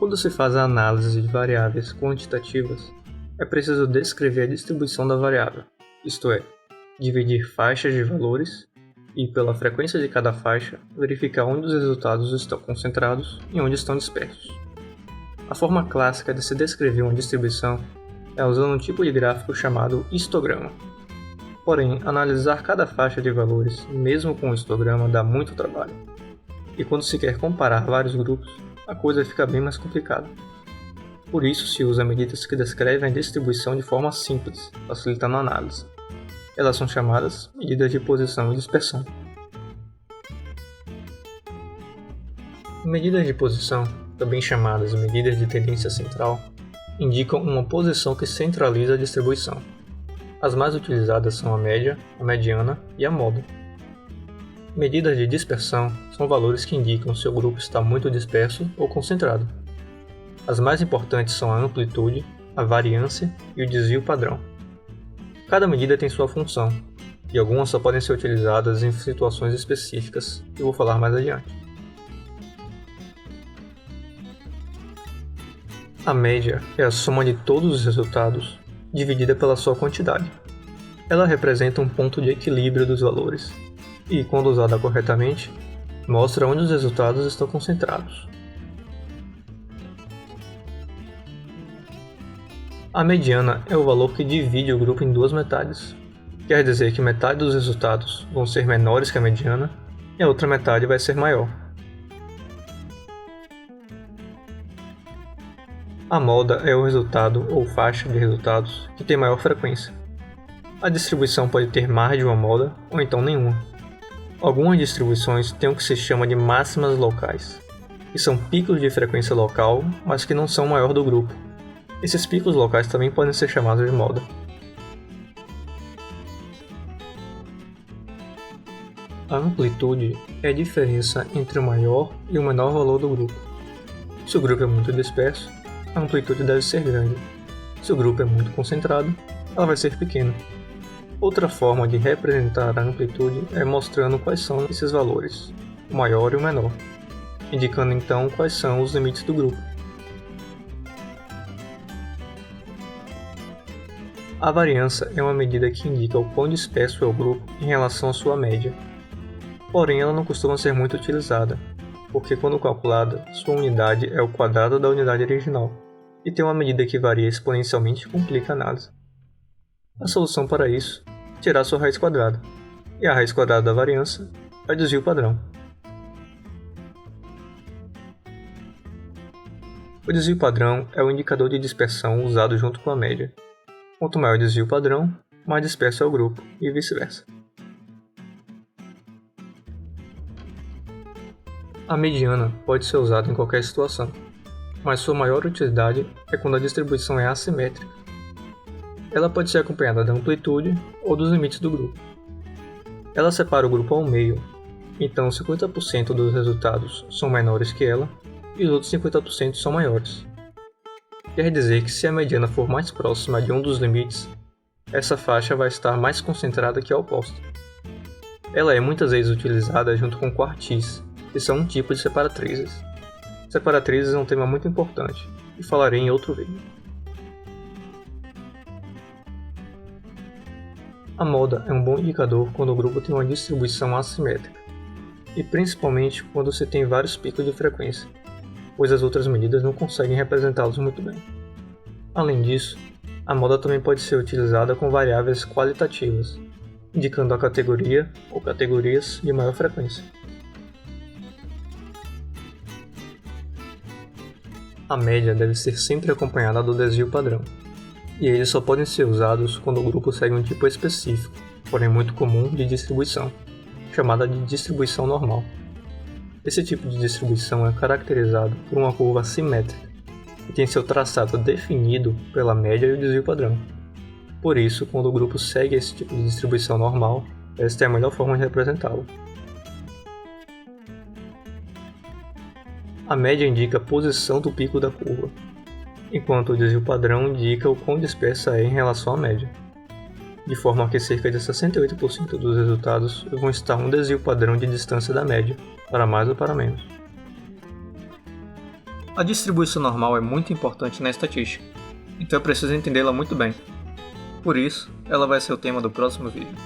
Quando se faz a análise de variáveis quantitativas, é preciso descrever a distribuição da variável, isto é, dividir faixas de valores e, pela frequência de cada faixa, verificar onde os resultados estão concentrados e onde estão dispersos. A forma clássica de se descrever uma distribuição é usando um tipo de gráfico chamado histograma. Porém, analisar cada faixa de valores, mesmo com o histograma, dá muito trabalho. E quando se quer comparar vários grupos, a coisa fica bem mais complicada. Por isso se usa medidas que descrevem a distribuição de forma simples, facilitando a análise. Elas são chamadas medidas de posição e dispersão. Medidas de posição, também chamadas medidas de tendência central, indicam uma posição que centraliza a distribuição. As mais utilizadas são a média, a mediana e a moda. Medidas de dispersão são valores que indicam se o grupo está muito disperso ou concentrado. As mais importantes são a amplitude, a variância e o desvio padrão. Cada medida tem sua função, e algumas só podem ser utilizadas em situações específicas, que eu vou falar mais adiante. A média é a soma de todos os resultados, dividida pela sua quantidade. Ela representa um ponto de equilíbrio dos valores, e, quando usada corretamente, mostra onde os resultados estão concentrados. A mediana é o valor que divide o grupo em duas metades. Quer dizer que metade dos resultados vão ser menores que a mediana e a outra metade vai ser maior. A moda é o resultado ou faixa de resultados que tem maior frequência. A distribuição pode ter mais de uma moda ou então nenhuma. Algumas distribuições têm o que se chama de máximas locais, que são picos de frequência local, mas que não são o maior do grupo. Esses picos locais também podem ser chamados de moda. A amplitude é a diferença entre o maior e o menor valor do grupo. Se o grupo é muito disperso, a amplitude deve ser grande. Se o grupo é muito concentrado, ela vai ser pequena. Outra forma de representar a amplitude é mostrando quais são esses valores, o maior e o menor, indicando então quais são os limites do grupo. A variância é uma medida que indica o quão disperso é o grupo em relação à sua média. Porém, ela não costuma ser muito utilizada, porque quando calculada, sua unidade é o quadrado da unidade original, e ter uma medida que varia exponencialmente complica a análise. A solução para isso é tirar sua raiz quadrada, e a raiz quadrada da variância é o desvio padrão. O desvio padrão é o indicador de dispersão usado junto com a média. Quanto maior o desvio padrão, mais disperso é o grupo, e vice-versa. A mediana pode ser usada em qualquer situação, mas sua maior utilidade é quando a distribuição é assimétrica. Ela pode ser acompanhada da amplitude ou dos limites do grupo. Ela separa o grupo ao meio, então 50% dos resultados são menores que ela e os outros 50% são maiores. Quer dizer que se a mediana for mais próxima de um dos limites, essa faixa vai estar mais concentrada que a oposta. Ela é muitas vezes utilizada junto com quartis, que são um tipo de separatrizes. Separatrizes é um tema muito importante, e falarei em outro vídeo. A moda é um bom indicador quando o grupo tem uma distribuição assimétrica, e principalmente quando se tem vários picos de frequência, pois as outras medidas não conseguem representá-los muito bem. Além disso, a moda também pode ser utilizada com variáveis qualitativas, indicando a categoria ou categorias de maior frequência. A média deve ser sempre acompanhada do desvio padrão, e eles só podem ser usados quando o grupo segue um tipo específico, porém muito comum, de distribuição, chamada de distribuição normal. Esse tipo de distribuição é caracterizado por uma curva simétrica e tem seu traçado definido pela média e o desvio padrão. Por isso, quando o grupo segue esse tipo de distribuição normal, esta é a melhor forma de representá-lo. A média indica a posição do pico da curva, enquanto o desvio padrão indica o quão dispersa é em relação à média, de forma que cerca de 68% dos resultados vão estar um desvio padrão de distância da média, para mais ou para menos. A distribuição normal é muito importante na estatística, então é preciso entendê-la muito bem. Por isso, ela vai ser o tema do próximo vídeo.